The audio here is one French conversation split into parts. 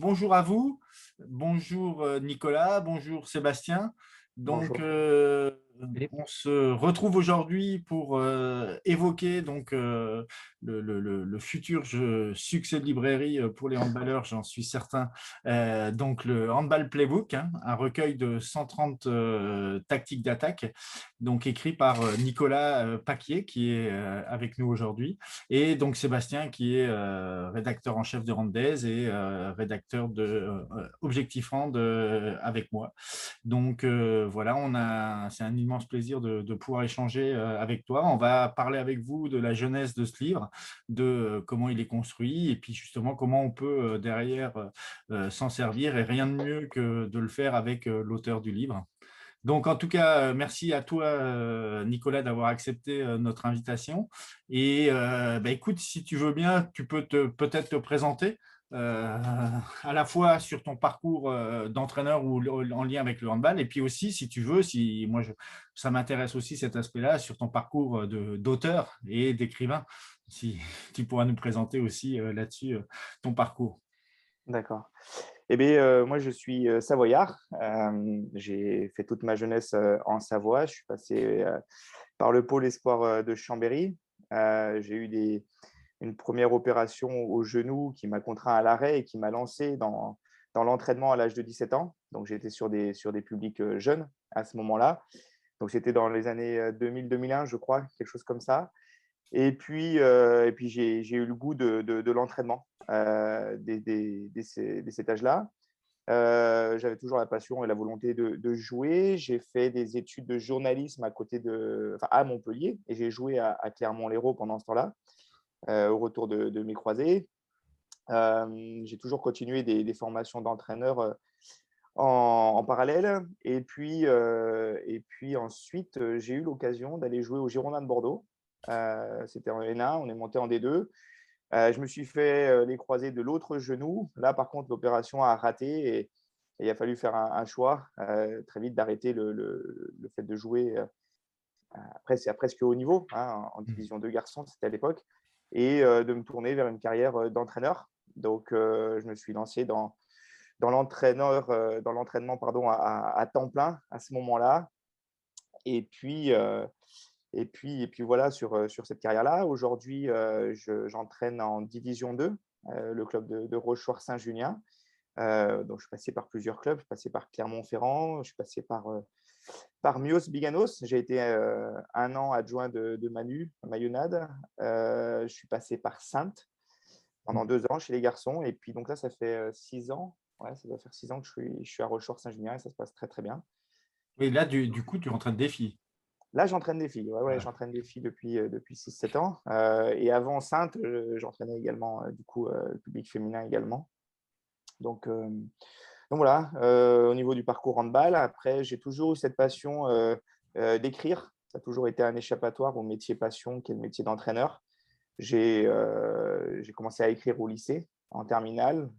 Bonjour à vous, bonjour Nicolas, bonjour Sébastien. Donc, Bonjour. Philippe. on se retrouve aujourd'hui pour évoquer le futur succès de librairie pour les handballeurs, j'en suis certain. Donc, le Handball Playbook, hein, un recueil de 130 tactiques d'attaque, donc écrit par Nicolas Paquier, qui est avec nous aujourd'hui. Et donc Sébastien, qui est rédacteur en chef de Randaise et rédacteur de Objectif Hand avec moi. Donc voilà, c'est un immense plaisir de pouvoir échanger avec toi. On va parler avec vous de la jeunesse de ce livre, de comment il est construit et puis justement comment on peut derrière s'en servir, et rien de mieux que de le faire avec l'auteur du livre. Donc, en tout cas, merci à toi, Nicolas, d'avoir accepté notre invitation. Et bah, écoute, si tu veux bien, tu peux peut-être te présenter à la fois sur ton parcours d'entraîneur ou en lien avec le handball, et puis aussi, si tu veux, si moi, ça m'intéresse aussi cet aspect-là, sur ton parcours d'auteur et d'écrivain, si tu pourras nous présenter aussi là-dessus ton parcours. D'accord. Eh bien, moi, je suis savoyard. J'ai fait toute ma jeunesse en Savoie. Je suis passé par le pôle espoir de Chambéry. J'ai eu une première opération au genou qui m'a contraint à l'arrêt et qui m'a lancé dans l'entraînement à l'âge de 17 ans. Donc, j'étais sur des publics jeunes à ce moment-là. Donc, c'était dans les années 2000-2001, je crois, quelque chose comme ça. Et puis j'ai eu le goût de l'entraînement dès cet âge-là. J'avais toujours la passion et la volonté de jouer. J'ai fait des études de journalisme à Montpellier, et j'ai joué à Clermont-Lérault pendant ce temps-là, au retour de mes croisés. J'ai toujours continué des formations d'entraîneur en parallèle. Et puis ensuite, j'ai eu l'occasion d'aller jouer au Girondins de Bordeaux. C'était en N1, on est monté en D2. Je me suis fait les croisés de l'autre genou. Là, par contre, l'opération a raté, et il a fallu faire un choix très vite d'arrêter le fait de jouer à presque haut niveau, hein, en division 2 garçons, c'était à l'époque, et de me tourner vers une carrière d'entraîneur. Donc, je me suis lancé dans l'entraînement pardon, à temps plein à ce moment-là. Et puis, et puis voilà, sur cette carrière-là. Aujourd'hui, j'entraîne en Division 2, le club de Rochefort-Saint-Junien. Donc, je suis passé par plusieurs clubs. Je suis passé par Clermont-Ferrand, je suis passé par Mios Biganos. J'ai été un an adjoint de Manu, à Mayennade. Je suis passé par Saintes pendant 2 ans chez les garçons. Et puis, donc là, ça fait 6 ans. Ouais, ça doit faire 6 ans que je suis à Rochefort-Saint-Junien, et ça se passe très, très bien. Et là, du coup, tu entraînes des filles. Là, j'entraîne des filles. Ouais, ouais, Voilà. j'entraîne des filles depuis 6-7 ans. Et avant Sainte, j'entraînais également du coup le public féminin également. Donc voilà, au niveau du parcours handball. Après, j'ai toujours eu cette passion d'écrire. Ça a toujours été un échappatoire au métier passion qui est le métier d'entraîneur. J'ai commencé à écrire au lycée, en terminale.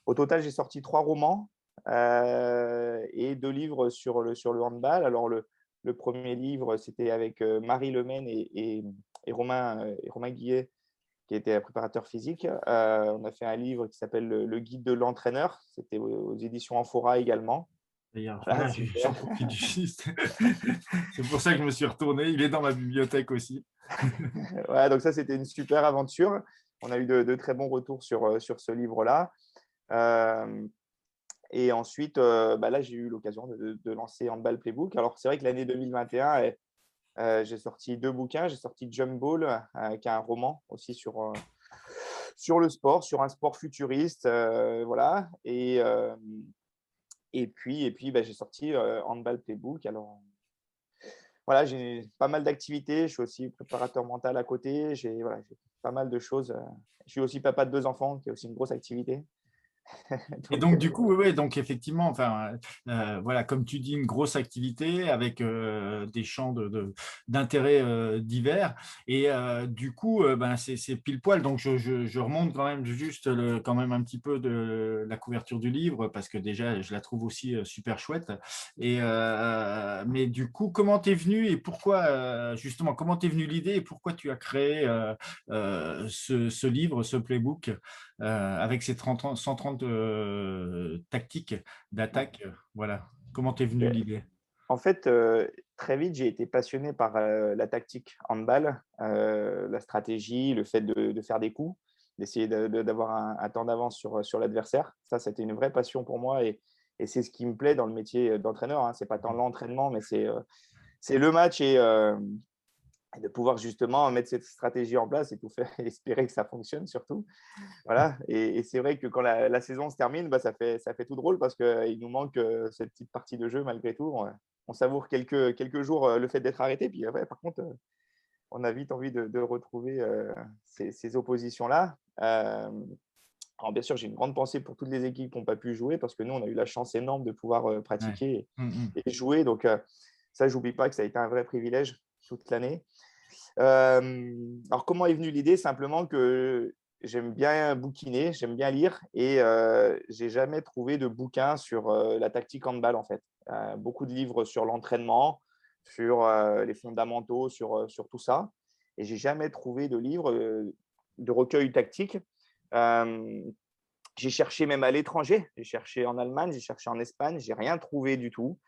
Au total, j'ai sorti 3 romans et 2 livres sur le handball. Alors, le premier livre, c'était avec Marie Lemaine et Romain Guillet, qui était préparateur physique. On a fait un livre qui s'appelle Le Guide de l'entraîneur. C'était aux éditions Amphora également. D'ailleurs, Voilà, voilà, j'en super. profite juste. C'est pour ça que je me suis retourné. Il est dans ma bibliothèque aussi. Ouais, donc ça, c'était une super aventure. On a eu de très bons retours sur ce livre-là. Euh, Et ensuite, bah là, j'ai eu l'occasion de lancer Handball Playbook. Alors, c'est vrai que l'année 2021, j'ai sorti 2 bouquins. J'ai sorti Jump Ball, qui est un roman aussi sur le sport, sur un sport futuriste. Voilà. Et puis bah, j'ai sorti Handball Playbook. Alors, voilà, j'ai pas mal d'activités. Je suis aussi préparateur mental à côté. J'ai pas mal de choses. Je suis aussi papa de 2 enfants, qui est aussi une grosse activité. Et Donc, donc, du coup, ouais, donc effectivement, enfin, voilà, comme tu dis, une grosse activité avec des champs d'intérêt divers. Et du coup, ben, c'est pile poil. Donc, je remonte quand même juste quand même un petit peu de la couverture du livre parce que déjà, je la trouve aussi super chouette. Et, mais du coup, comment t'es venu et pourquoi, justement, comment t'es venu l'idée et pourquoi tu as créé ce livre, ce playbook? Avec ces 130 tactiques ouais. d'attaque, voilà. Comment t'es venu Ben, l'idée? en fait, très vite, j'ai été passionné par, la tactique handball, la stratégie, le fait de faire des coups, d'essayer d'avoir un temps d'avance sur l'adversaire. Ça, c'était une vraie passion pour moi et c'est ce qui me plaît dans le métier, d'entraîneur, hein. C'est pas tant l'entraînement, mais c'est le match et de pouvoir justement mettre cette stratégie en place et tout faire et espérer que ça fonctionne surtout. Voilà, et c'est vrai que quand la saison se termine, bah, ça fait tout drôle parce qu'il nous manque, cette petite partie de jeu malgré tout. On savoure quelques jours, le fait d'être arrêté. Puis, ouais, par contre, on a vite envie de retrouver, ces oppositions-là. Alors bien sûr, j'ai une grande pensée pour toutes les équipes qui n'ont pas pu jouer parce que nous, on a eu la chance énorme de pouvoir, Ouais. pratiquer Mmh mh. et jouer. Donc, ça, j'oublie pas que ça a été un vrai privilège toute l'année. Alors comment est venue l'idée? Simplement que j'aime bien bouquiner, j'aime bien lire et j'ai jamais trouvé de bouquin sur, la tactique handball, en fait. Beaucoup de livres sur l'entraînement, sur, les fondamentaux, sur tout ça et j'ai jamais trouvé de livre, de recueil tactique. Hem J'ai cherché même à l'étranger, j'ai cherché en Allemagne, j'ai cherché en Espagne, j'ai rien trouvé du tout.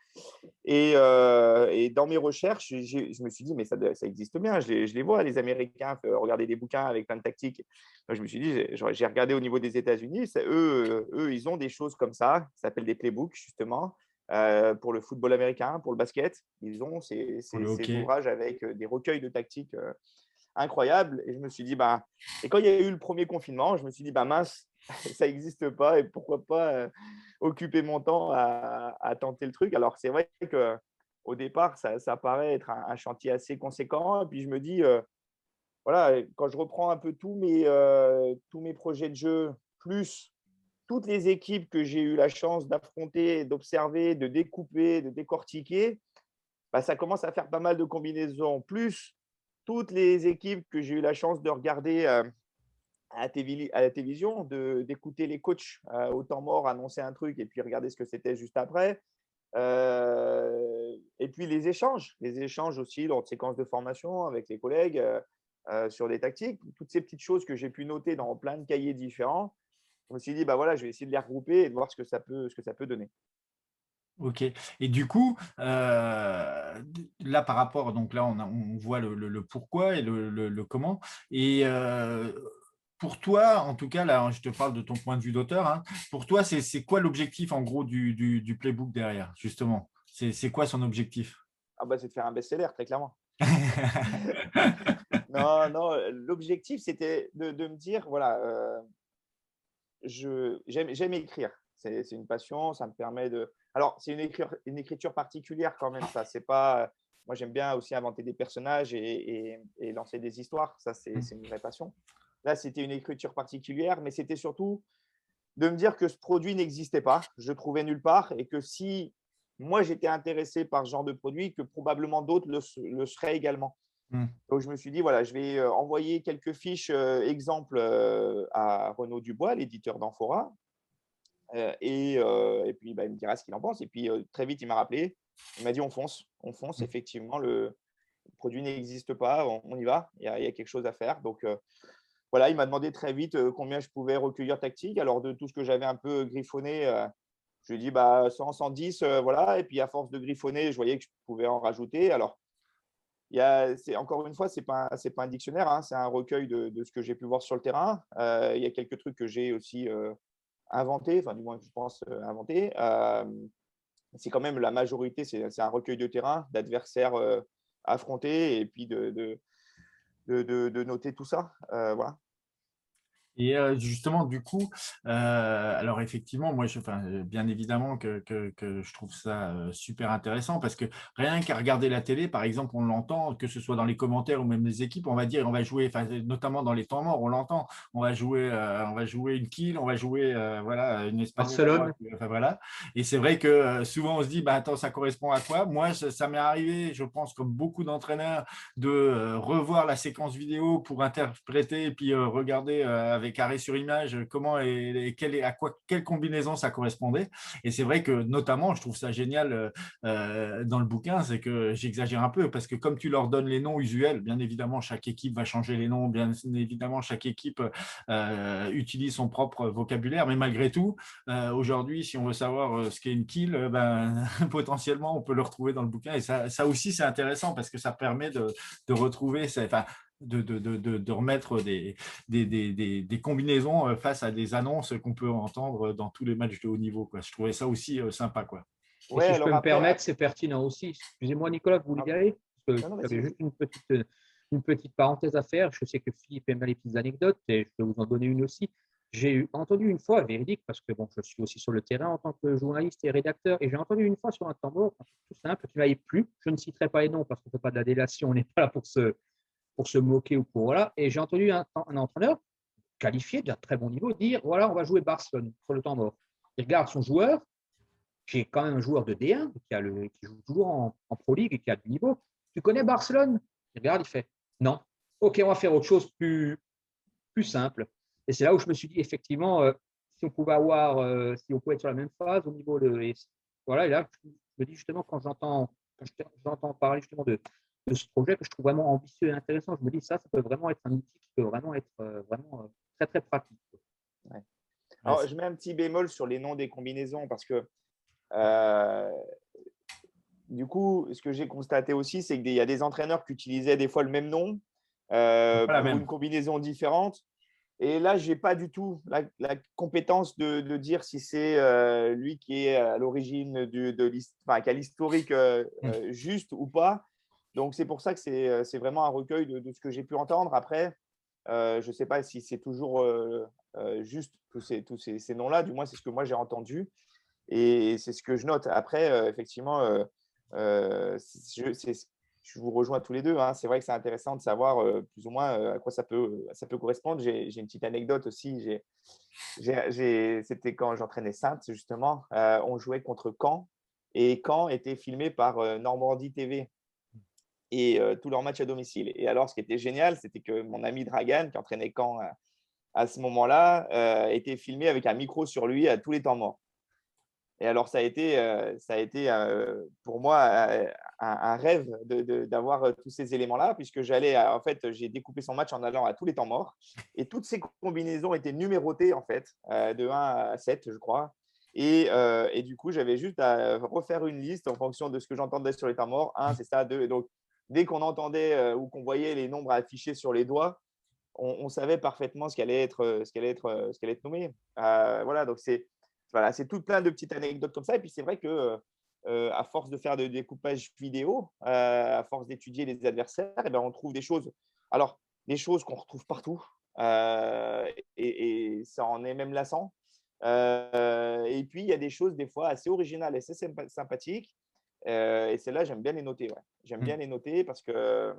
Et dans mes recherches, je me suis dit: «Mais ça existe bien, je les vois les Américains regarder des bouquins avec plein de tactiques». Donc je me suis dit: J'ai regardé au niveau des États-Unis, c'est eux, ils ont des choses comme ça, ça s'appelle des playbooks justement, pour le football américain, pour le basket. Ils ont Pour le ces hockey. ouvrages avec, des recueils de tactiques, incroyables et je me suis dit: «Ben» et quand il y a eu le premier confinement, je me suis dit: «Bah mince, ça existe pas et pourquoi pas, occuper mon temps à tenter le truc». Alors c'est vrai qu'au départ, ça paraît être un chantier assez conséquent et puis je me dis, voilà, quand je reprends un peu tous mes projets de jeu, plus toutes les équipes que j'ai eu la chance d'affronter, d'observer, de découper, de décortiquer, bah, ça commence à faire pas mal de combinaisons. Plus toutes les équipes que j'ai eu la chance de regarder, à la télévision, d'écouter les coachs, au temps mort annoncer un truc et puis regarder ce que c'était juste après. Et puis les échanges aussi dans de séquences de formation avec les collègues, sur des tactiques. Toutes ces petites choses que j'ai pu noter dans plein de cahiers différents. Je me suis dit: «Bah, voilà, je vais essayer de les regrouper et de voir ce que ça peut donner». OK. Et du coup, là, par rapport donc là, on voit le pourquoi et le comment. Et pour toi, en tout cas, là, je te parle de ton point de vue d'auteur, hein. Pour toi, c'est quoi l'objectif, en gros, du playbook derrière, justement? C'est quoi son objectif? Ah bah, c'est de faire un best-seller très clairement. Non, non, l'objectif c'était de me dire voilà, j'aime écrire. C'est une passion, ça me permet de alors c'est une écriture particulière quand même ça, c'est pas, moi j'aime bien aussi inventer des personnages et lancer des histoires, ça c'est une vraie passion. Là, c'était une écriture particulière, mais c'était surtout de me dire que ce produit n'existait pas, je le trouvais nulle part et que si moi j'étais intéressé par ce genre de produit, que probablement d'autres le seraient également. Mmh. Donc je me suis dit: «Voilà, je vais, envoyer quelques fiches, exemples, à Renaud Dubois, l'éditeur d'Amphora, et puis, bah, il me dira ce qu'il en pense» et puis, très vite, il m'a rappelé. Il m'a dit: on fonce, Mmh. effectivement, le produit n'existe pas, on y va, il y a quelque chose à faire». Donc voilà, il m'a demandé très vite, combien je pouvais recueillir tactique. Alors de tout ce que j'avais un peu griffonné, je lui ai dit: «Bah, 100-110, voilà» et puis à force de griffonner, je voyais que je pouvais en rajouter. Alors c'est encore une fois, c'est pas un dictionnaire, hein, c'est un recueil de ce que j'ai pu voir sur le terrain. Il y a quelques trucs que j'ai aussi, inventés, enfin du moins que je pense, inventer. C'est quand même la majorité, c'est un recueil de terrain, d'adversaires, affrontés et puis de noter tout ça, voilà. Et justement, du coup, alors effectivement, moi, enfin, bien évidemment que je trouve ça super intéressant parce que rien qu'à regarder la télé, par exemple, on l'entend, que ce soit dans les commentaires ou même les équipes, on va dire, on va jouer, enfin, notamment dans les temps morts, on l'entend, on va jouer une kill, on va jouer voilà, une espagnole à droite, Barcelone. enfin voilà. Et c'est vrai que souvent on se dit, bah, attends, ça correspond à quoi? Moi, ça m'est arrivé, je pense, comme beaucoup d'entraîneurs, de revoir la séquence vidéo pour interpréter et puis regarder avec arrêt sur image comment à quoi, quelle combinaison ça correspondait. Et c'est vrai que notamment, je trouve ça génial dans le bouquin, c'est que j'exagère un peu parce que comme tu leur donnes les noms usuels, bien évidemment, chaque équipe va changer les noms, bien évidemment, chaque équipe utilise son propre vocabulaire, mais malgré tout, aujourd'hui, si on veut savoir ce qu'est une kill, ben, potentiellement, on peut le retrouver dans le bouquin. Et ça aussi, c'est intéressant parce que ça permet de retrouver, enfin, de remettre des combinaisons face à des annonces qu'on peut entendre dans tous les matchs de haut niveau, quoi. Je trouvais ça aussi sympa, quoi. Et Ouais, si je peux alors me après, permettre, c'est pertinent aussi. Excusez-moi, Nicolas, vous voulez y pardon. aller? Parce que Non, non, vas-y, j'avais vas-y. juste une petite parenthèse à faire. Je sais que Philippe aime bien les petites anecdotes et je peux vous en donner une aussi. J'ai entendu une fois, véridique, parce que bon, je suis aussi sur le terrain en tant que journaliste et rédacteur, et j'ai entendu une fois sur un temps mort, un truc tout simple, qui m'avait plu. Je ne citerai pas les noms parce qu'on ne fait pas de la délation, on n'est pas là pour se moquer ou pour voilà. Et j'ai entendu un entraîneur qualifié d'un très bon niveau dire voilà, on va jouer Barcelone sur le temps mort. Il regarde son joueur, qui est quand même un joueur de D1, qui joue toujours en Pro League et qui a du niveau. Tu connais Barcelone? Il regarde, il fait non. Ok, on va faire autre chose plus simple. Et c'est là où je me suis dit, effectivement, si on pouvait si on pouvait être sur la même phase au niveau de. Voilà, et là, je me dis justement, j'entends parler justement de ce projet que je trouve vraiment ambitieux et intéressant, je me dis, ça peut vraiment être un outil qui peut vraiment être vraiment très, très pratique. Ouais. Ouais, Alors, je mets un petit bémol sur les noms des combinaisons parce que euh, du coup, ce que j'ai constaté aussi, c'est qu'il y a des entraîneurs qui utilisaient des fois le même nom c'est pas la pour même. une combinaison différente. Et là, je n'ai pas du tout la compétence de dire si c'est lui qui est à l'origine enfin, qui a l'historique juste ou pas. Donc, c'est pour ça que c'est vraiment un recueil de ce que j'ai pu entendre. Après, je ne sais pas si c'est toujours juste tous ces noms-là. Du moins, c'est ce que moi j'ai entendu. Et c'est ce que je note. Après, effectivement, je vous rejoins tous les deux, hein. C'est vrai que c'est intéressant de savoir plus ou moins à quoi ça peut correspondre. J'ai une petite anecdote aussi. C'était quand j'entraînais Saintes, justement. On jouait contre Caen et Caen était filmé par Normandie TV et tous leurs matchs à domicile. Et alors, ce qui était génial, c'était que mon ami Dragan, qui entraînait Caen à ce moment-là, était filmé avec un micro sur lui à tous les temps morts. Et alors, ça a été pour moi un rêve d'avoir tous ces éléments-là, puisque en fait, j'ai découpé son match en allant à tous les temps morts. Et toutes ces combinaisons étaient numérotées, en fait, de 1 à 7, je crois. Et du coup, j'avais juste à refaire une liste en fonction de ce que j'entendais sur les temps morts. 1, c'est ça, 2. Donc, dès qu'on entendait ou qu'on voyait les nombres affichés sur les doigts, on savait parfaitement ce qu'allait être nommé. Voilà, donc c'est tout plein de petites anecdotes comme ça. Et puis c'est vrai que à force de faire de découpage vidéo, à force d'étudier les adversaires, et ben, on trouve des choses. Alors, des choses qu'on retrouve partout, et ça en est même lassant. Et puis, il y a des choses des fois assez originales et assez sympathiques. Et celles-là, j'aime bien les noter. Ouais. J'aime bien les noter parce que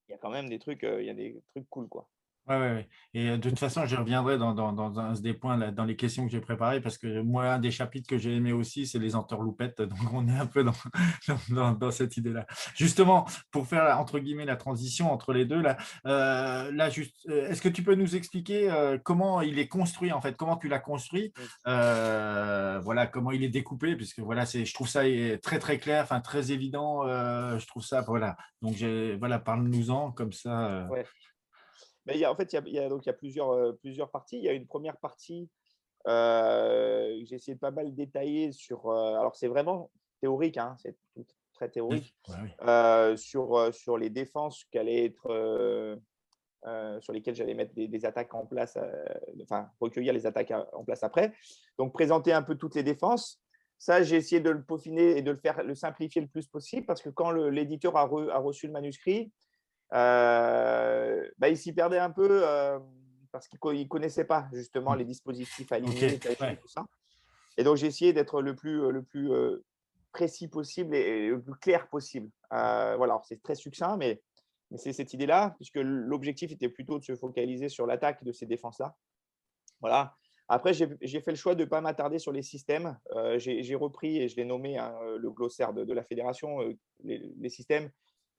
il y a quand même des trucs, il y a des trucs cool, quoi. Ouais, ouais, ouais. Et de toute façon, je reviendrai dans un des points, là, dans les questions que j'ai préparées, parce que moi, un des chapitres que j'ai aimé aussi, c'est les entourloupettes. Donc, on est un peu dans cette idée-là. Justement, pour faire, entre guillemets, la transition entre les deux, est-ce que tu peux nous expliquer comment il est construit, en fait, comment tu l'as construit, Mm. voilà, comment il est découpé, puisque voilà, je trouve ça très, très clair, enfin, très évident. Je trouve ça, voilà. Donc, voilà, parle-nous-en comme ça. Ouais. Mais en fait, donc, il y a plusieurs parties. Il y a une première partie que j'ai essayé de pas mal détailler sur. Alors, c'est vraiment théorique, hein, c'est tout très Oui, théorique, ouais, oui. sur les défenses sur lesquelles j'allais mettre des attaques en place, enfin, recueillir les attaques en place après. Donc, présenter un peu toutes les défenses. Ça, j'ai essayé de le peaufiner et de le simplifier le plus possible parce que quand l'éditeur a reçu le manuscrit, bah, il s'y perdait un peu parce qu'ils ne connaissaient pas justement les dispositifs alignés, Ok, ouais. tout ça. Et donc, j'ai essayé d'être le plus précis possible et le plus clair possible. Voilà, c'est très succinct, mais c'est cette idée-là, puisque l'objectif était plutôt de se focaliser sur l'attaque de ces défenses-là. Voilà. Après, j'ai fait le choix de ne pas m'attarder sur les systèmes. J'ai repris et je l'ai nommé le glossaire de la fédération, les systèmes,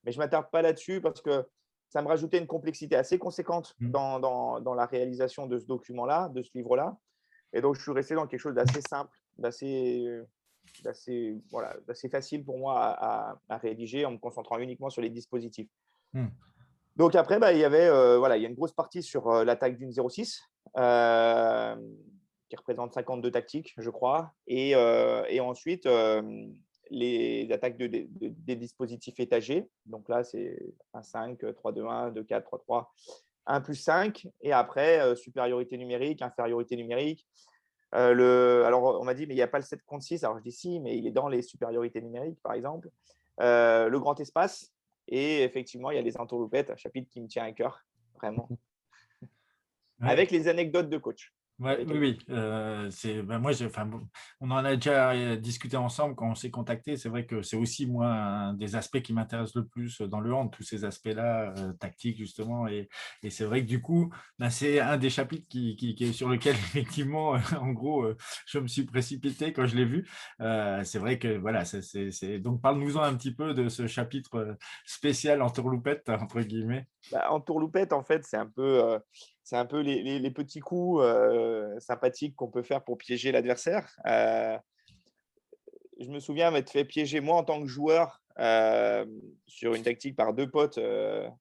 mais je ne m'attarde pas là-dessus parce que ça me rajoutait une complexité assez conséquente Mm. dans la réalisation de ce document-là, de ce livre-là. Et donc, je suis resté dans quelque chose d'assez simple, d'assez facile pour moi à rédiger en me concentrant uniquement sur les dispositifs. Mm. Donc après, il y avait il y a une grosse partie sur l'attaque d'une 06 qui représente 52 tactiques, je crois. Et ensuite, les attaques des dispositifs étagés. Donc là, c'est 1-5, 3-2-1, 2-4, 3-3, 1+5. Et après, supériorité numérique, infériorité numérique. Alors, on m'a dit, mais il n'y a pas le 7 contre 6. Alors, je dis si, mais il est dans les supériorités numériques, par exemple. Le grand espace. Et effectivement, il y a les entourloupettes, un chapitre qui me tient à cœur, vraiment. Ouais. Avec les anecdotes de coach. Ouais, oui, moi, on en a déjà discuté ensemble quand on s'est contacté. C'est vrai que c'est aussi moi un des aspects qui m'intéresse le plus dans le hand, tous ces aspects-là, tactiques justement. Et c'est vrai que du coup, c'est un des chapitres qui est sur lequel effectivement, en gros, je me suis précipité quand je l'ai vu. C'est vrai que voilà, donc parle-nous-en un petit peu de ce chapitre spécial entourloupette entre guillemets. Entourloupette, en fait, c'est un peu les petits coups sympathiques qu'on peut faire pour piéger l'adversaire. Je me souviens m'être fait piéger moi en tant que joueur sur une tactique par deux potes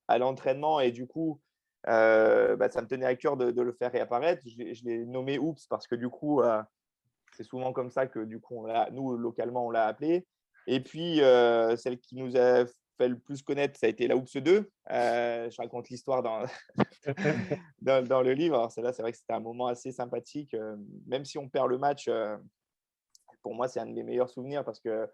à l'entraînement et du coup, ça me tenait à cœur de le faire réapparaître. Je l'ai nommé Oups parce que du coup, c'est souvent comme ça que du coup, nous, localement, on l'a appelé. Et puis, celle qui nous a fait le plus connaître, ça a été la Oups 2. Je raconte l'histoire dans le livre. Alors, celle-là, c'est vrai que c'était un moment assez sympathique. Même si on perd le match, pour moi, c'est un de mes meilleurs souvenirs parce que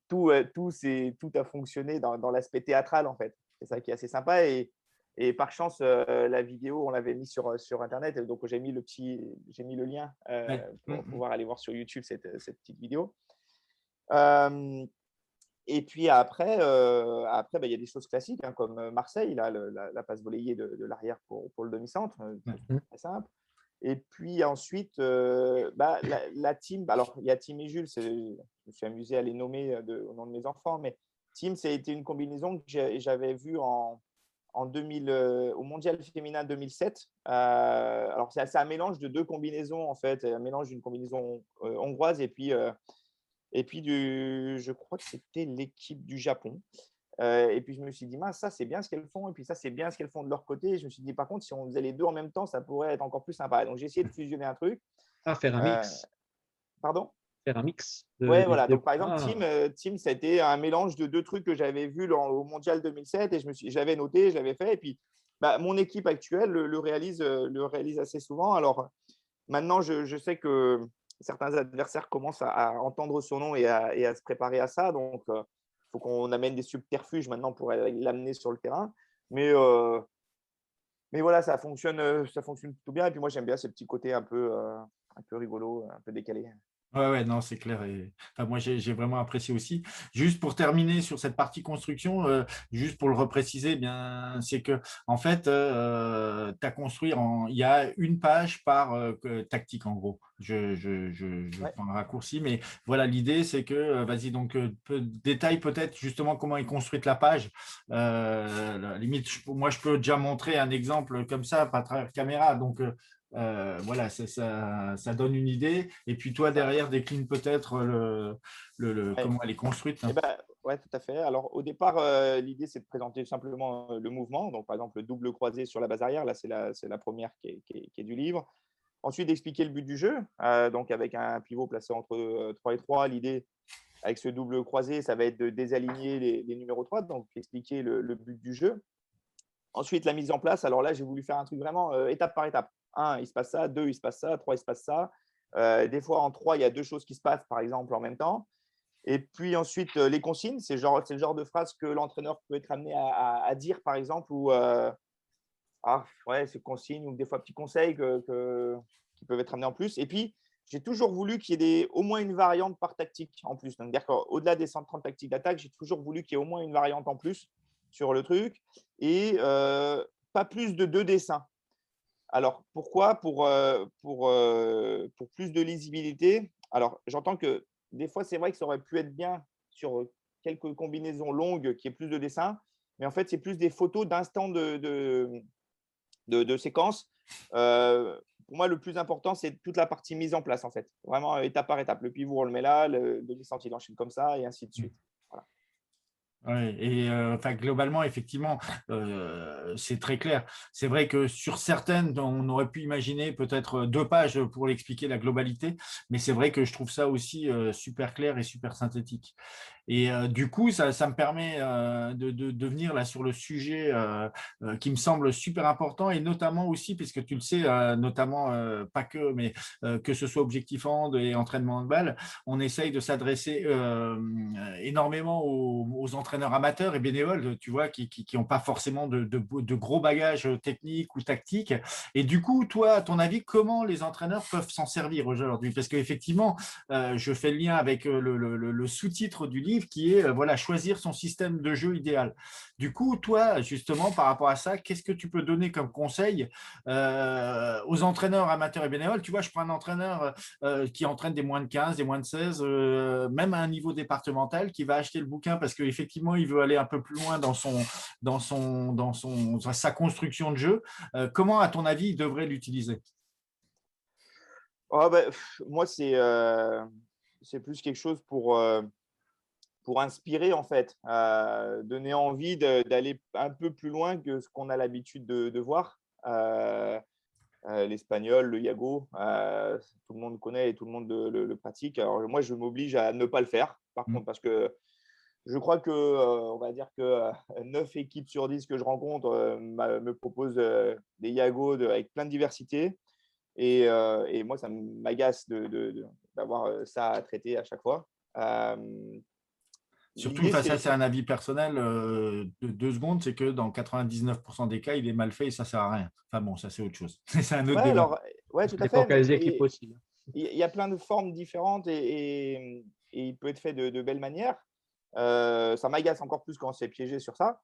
tout a fonctionné dans l'aspect théâtral, en fait. C'est ça qui est assez sympa. Et par chance, la vidéo, on l'avait mis sur Internet. Et donc, j'ai mis le lien Ouais. pour pouvoir aller voir sur YouTube cette petite vidéo. Et puis après, il y a des choses classiques, hein, comme Marseille, là, la passe volée de l'arrière pour le demi-centre. Très simple. Et puis ensuite, la team, alors il y a Tim et Jules, je me suis amusé à les nommer au nom de mes enfants, mais Tim, ça a été une combinaison que j'avais vue en 2000, au Mondial féminin 2007. Alors, c'est un mélange de deux combinaisons, en fait, un mélange d'une combinaison hongroise et puis je crois que c'était l'équipe du Japon. Et puis, je me suis dit, mince, ça, c'est bien ce qu'elles font. Et puis, ça, c'est bien ce qu'elles font de leur côté. Et je me suis dit, par contre, si on faisait les deux en même temps, ça pourrait être encore plus sympa. Donc, j'ai essayé de fusionner un truc. Faire un mix. Pardon? Faire un mix. Ouais, voilà. Donc, par exemple, Team, ça a été un mélange de deux trucs que j'avais vus au Mondial 2007 et j'avais noté, je l'avais fait. Et puis, mon équipe actuelle le réalise assez souvent. Alors, maintenant, je sais que certains adversaires commencent à entendre son nom et à se préparer à ça. Donc, il faut qu'on amène des subterfuges maintenant pour l'amener sur le terrain. Mais voilà, ça fonctionne plutôt bien. Et puis, moi, j'aime bien ce petit côté un peu rigolo, un peu décalé. Ouais, non, c'est clair. Moi, j'ai vraiment apprécié aussi. Juste pour terminer sur cette partie construction, juste pour le repréciser, bien, c'est que en fait, tu as construit il y a une page par tactique en gros. Je prends un raccourci, mais voilà, l'idée, c'est que, vas-y, donc détaille peut-être justement comment est construite la page. Limite, moi, je peux déjà montrer un exemple comme ça, pas à travers caméra. Donc, voilà, ça donne une idée. Et puis toi, derrière, décline peut-être Ouais. comment elle est construite. Ouais, tout à fait. Alors, au départ, l'idée, c'est de présenter simplement le mouvement. Donc, par exemple, le double croisé sur la base arrière. Là, c'est la première qui est du livre. Ensuite, d'expliquer le but du jeu. Donc, avec un pivot placé entre 3 et 3. L'idée, avec ce double croisé, ça va être de désaligner les numéros 3. Donc, expliquer le but du jeu. Ensuite, la mise en place. Alors là, j'ai voulu faire un truc vraiment étape par étape. 1, il se passe ça. 2, il se passe ça. 3, il se passe ça. Des fois, en 3, il y a deux choses qui se passent, par exemple, en même temps. Et puis ensuite, les consignes, c'est le genre de phrase que l'entraîneur peut être amené à dire, par exemple, ou Ah, ouais, c'est consignes ou des fois petits conseils qui peuvent être amenés en plus. Et puis, j'ai toujours voulu qu'il y ait au moins une variante par tactique en plus. Donc, c'est-à-dire qu'au-delà des 130 tactiques d'attaque, j'ai toujours voulu qu'il y ait au moins une variante en plus sur le truc et pas plus de 2 dessins. Alors, pourquoi? Pour plus de lisibilité. Alors, j'entends que des fois, c'est vrai que ça aurait pu être bien sur quelques combinaisons longues qu'il y ait plus de dessins, mais en fait, c'est plus des photos d'instants de séquences. Pour moi, le plus important, c'est toute la partie mise en place, en fait. Vraiment, étape par étape. Le pivot, on le met là, le demi-centre, il enchaîne comme ça, et ainsi de suite. Voilà. Ouais, et enfin, globalement, effectivement, c'est très clair. C'est vrai que sur certaines, on aurait pu imaginer peut-être 2 pages pour l'expliquer la globalité, mais c'est vrai que je trouve ça aussi super clair et super synthétique. Et du coup, ça me permet de venir là sur le sujet qui me semble super important et notamment aussi, puisque tu le sais, notamment pas que, mais que ce soit objectif hand et entraînement handball, on essaye de s'adresser énormément aux entraîneurs amateurs et bénévoles, tu vois, qui n'ont pas forcément de gros bagages techniques ou tactiques. Et du coup, toi, à ton avis, comment les entraîneurs peuvent s'en servir aujourd'hui? Parce qu'effectivement, je fais le lien avec le sous-titre du livre qui est voilà, choisir son système de jeu idéal. Du coup, toi, justement, par rapport à ça, qu'est-ce que tu peux donner comme conseil aux entraîneurs amateurs et bénévoles? Tu vois, je prends un entraîneur qui entraîne des moins de 15, des moins de 16, même à un niveau départemental, qui va acheter le bouquin parce qu'effectivement, il veut aller un peu plus loin dans sa construction de jeu. Comment, à ton avis, il devrait l'utiliser? Oh, bah, moi, c'est plus quelque chose pour inspirer, en fait, donner envie d'aller un peu plus loin que ce qu'on a l'habitude de voir. L'espagnol, le Yago, tout le monde connaît et tout le monde le pratique. Alors, moi, je m'oblige à ne pas le faire, par contre, parce que je crois que, on va dire que 9 équipes sur 10 que je rencontre me proposent des Yago avec plein de diversité. Et moi, ça m'agace d'avoir ça à traiter à chaque fois. Surtout, L'idée, enfin, ça c'est… c'est un avis personnel de 2 secondes, c'est que dans 99% des cas, il est mal fait et ça sert à rien. Enfin bon, ça c'est autre chose. C'est un autre Ouais, débat. alors, ouais, tout Ça à dépend fait. quelles Mais équipes aussi. il y a plein de formes différentes et il peut être fait de belles manières. Ça m'agace encore plus quand c'est piégé sur ça.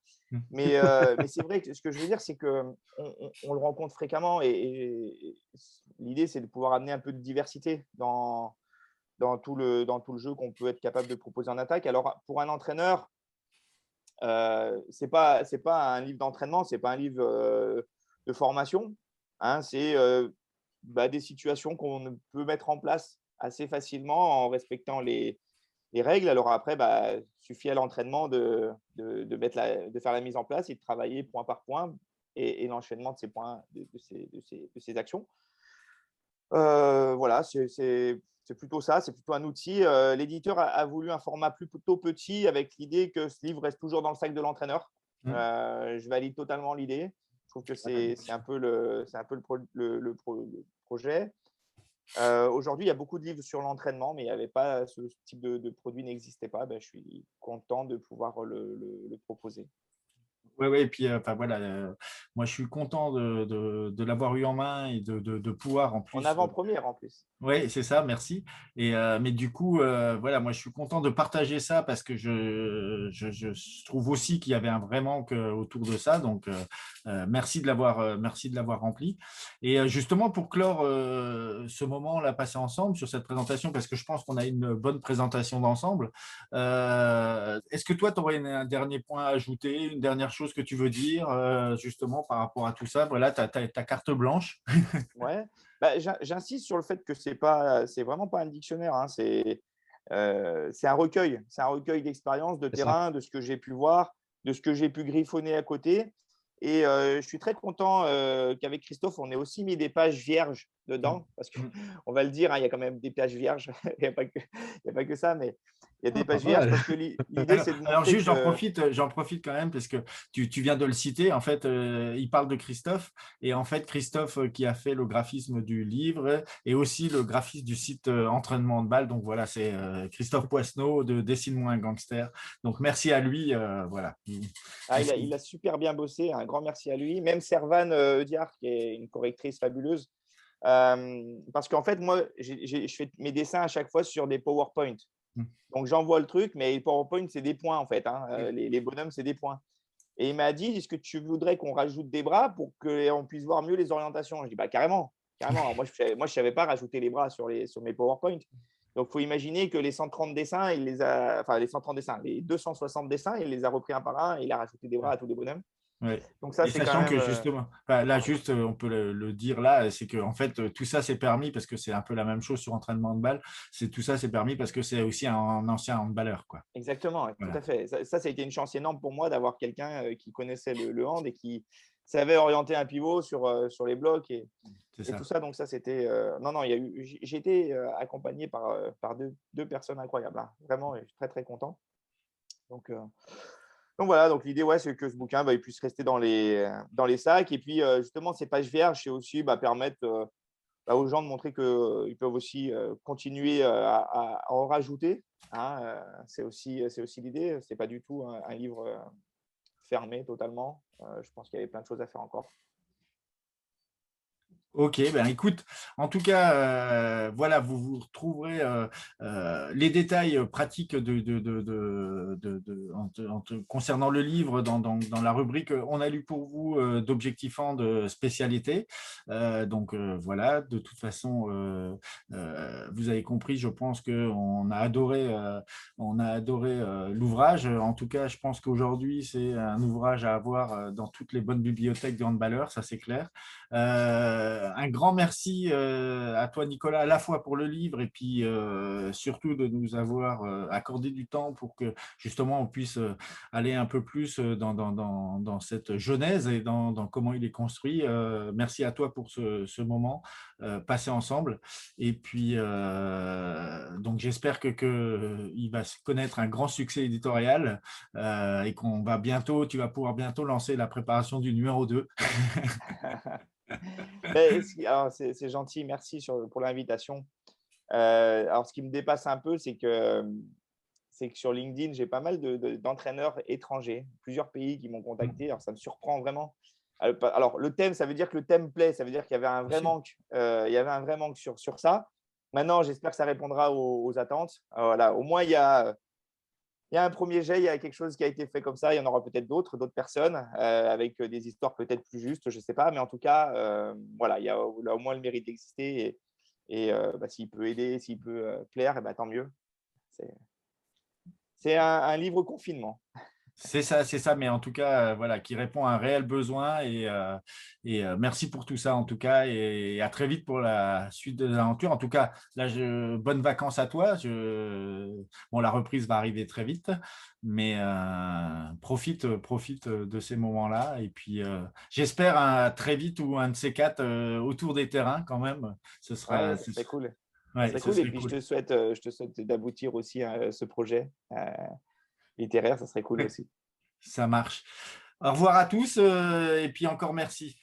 Mais c'est vrai que ce que je veux dire, c'est qu'on le rencontre fréquemment et l'idée, c'est de pouvoir amener un peu de diversité dans tout le jeu qu'on peut être capable de proposer en attaque. Alors, pour un entraîneur, c'est pas un livre d'entraînement, c'est pas un livre de formation. Hein, c'est des situations qu'on peut mettre en place assez facilement en respectant les règles. Alors après, suffit à l'entraînement de faire la mise en place et de travailler point par point et l'enchaînement de ces points, de ces actions. Voilà, c'est plutôt ça, c'est plutôt un outil. L'éditeur a voulu un format plutôt petit avec l'idée que ce livre reste toujours dans le sac de l'entraîneur. Je valide totalement l'idée. Je trouve que c'est un peu le projet. Aujourd'hui, il y a beaucoup de livres sur l'entraînement, mais il y avait pas ce type de produit n'existait pas. Je suis content de pouvoir le proposer. Oui, ouais, et puis enfin voilà, moi je suis content de l'avoir eu en main et de pouvoir en En plus avant-première, en plus. oui, c'est ça, merci. Et, mais du coup, voilà, moi je suis content de partager ça parce que je trouve aussi qu'il y avait un vrai manque autour de ça. Donc, merci de l'avoir rempli. Et justement, pour clore ce moment-là passé ensemble sur cette présentation, parce que je pense qu'on a une bonne présentation d'ensemble, est-ce que toi, tu aurais un dernier point à ajouter, une dernière chose que tu veux dire justement par rapport à tout ça? Voilà, ta carte blanche. Ouais. J'insiste sur le fait que c'est vraiment pas un dictionnaire, hein, c'est un recueil. C'est un recueil d'expériences, de C'est ça. terrain, de ce que j'ai pu voir, de ce que j'ai pu griffonner à côté. Et je suis très content qu'avec Christophe, on ait aussi mis des pages vierges dedans, parce qu'on va le dire, hein, il y a quand même des pages vierges, il n'y a pas que ça, mais Il y a des Pas pages vierges mal. parce que l'idée, c'est de Alors montrer juste, que… j'en profite quand même parce que tu viens de le citer. En fait, il parle de Christophe et en fait, Christophe qui a fait le graphisme du livre et aussi le graphisme du site Entraînement Handball. Donc voilà, c'est Christophe Poisneau de Dessine-moi un gangster. Donc merci à lui. Voilà. Ah, il a super bien bossé, un grand merci à lui. Même Servane Eudiard, qui est une correctrice fabuleuse. Parce qu'en fait, moi, je fais mes dessins à chaque fois sur des PowerPoint. Donc, j'envoie le truc, mais les PowerPoint, c'est des points, en fait. Hein. Les bonhommes, c'est des points. Et il m'a dit, est-ce que tu voudrais qu'on rajoute des bras pour qu'on puisse voir mieux les orientations? Je dis, bah, carrément, carrément. Moi, je ne savais pas rajouter les bras sur mes PowerPoint. Donc, il faut imaginer que les 130 dessins, les 130 dessins, les 260 dessins, il les a repris un par un et il a rajouté des bras à tous les bonhommes. Ouais. Donc, ça, Et c'est quand sachant même… que justement, enfin, là juste, on peut le dire là, c'est que en fait tout ça c'est permis parce que c'est un peu la même chose sur entraînement de balle. C'est tout ça c'est permis parce que c'est aussi un ancien handballeur, quoi. Exactement, ouais, tout Voilà, à fait. Ça a été une chance énorme pour moi d'avoir quelqu'un qui connaissait le hand et qui savait orienter un pivot sur les blocs c'est et tout ça. ça. Donc, ça, c'était… non, non, j'ai été accompagné par deux personnes incroyables, hein. Vraiment, je suis très, très content. Donc voilà, donc l'idée, ouais, c'est que ce bouquin, il puisse rester dans les sacs. Et puis, justement, ces pages vierges, c'est aussi permettre aux gens de montrer qu'ils peuvent aussi continuer à en rajouter, hein. C'est aussi l'idée. Ce n'est pas du tout un livre fermé totalement. Je pense qu'il y avait plein de choses à faire encore. Ok, ben écoute, en tout cas, voilà, vous retrouverez les détails pratiques concernant le livre dans la rubrique On a lu pour vous d'objectifant de spécialité. Donc voilà, de toute façon, vous avez compris, je pense qu'on a adoré l'ouvrage. En tout cas, je pense qu'aujourd'hui, c'est un ouvrage à avoir dans toutes les bonnes bibliothèques de handballeurs, ça c'est clair. Un grand merci à toi, Nicolas, à la fois pour le livre et puis surtout de nous avoir accordé du temps pour que justement on puisse aller un peu plus dans cette genèse et dans comment il est construit. Merci à toi pour ce moment passé ensemble. Et puis, donc j'espère qu'il va se connaître un grand succès éditorial et tu vas pouvoir bientôt lancer la préparation du numéro 2. Alors, c'est gentil, merci pour l'invitation. Alors, ce qui me dépasse un peu, c'est que sur LinkedIn, j'ai pas mal d'entraîneurs étrangers, plusieurs pays qui m'ont contacté. Alors, ça me surprend vraiment. Alors, le thème, ça veut dire que le thème plaît, ça veut dire qu'il y avait un vrai manque. Il y avait un vrai manque sur ça. Maintenant, j'espère que ça répondra aux attentes. Voilà. Au moins, il y a un premier jet, il y a quelque chose qui a été fait comme ça. Il y en aura peut-être d'autres personnes avec des histoires peut-être plus justes, je ne sais pas. Mais en tout cas, voilà, il y a au moins le mérite d'exister. Et s'il peut aider, s'il peut plaire, tant mieux. C'est un livre confinement. C'est ça, mais en tout cas, voilà, qui répond à un réel besoin et merci pour tout ça en tout cas et à très vite pour la suite de l'aventure. En tout cas, là, bonnes vacances à toi. Bon, la reprise va arriver très vite, mais profite de ces moments-là et puis j'espère très vite ou un de ces quatre autour des terrains quand même. Ouais, ça serait cool. Ça Ouais, serait ce cool. Et serait puis, cool. je te souhaite d'aboutir aussi à ce projet littéraire. Ça serait cool aussi. Ça marche. Au revoir à tous et puis encore merci.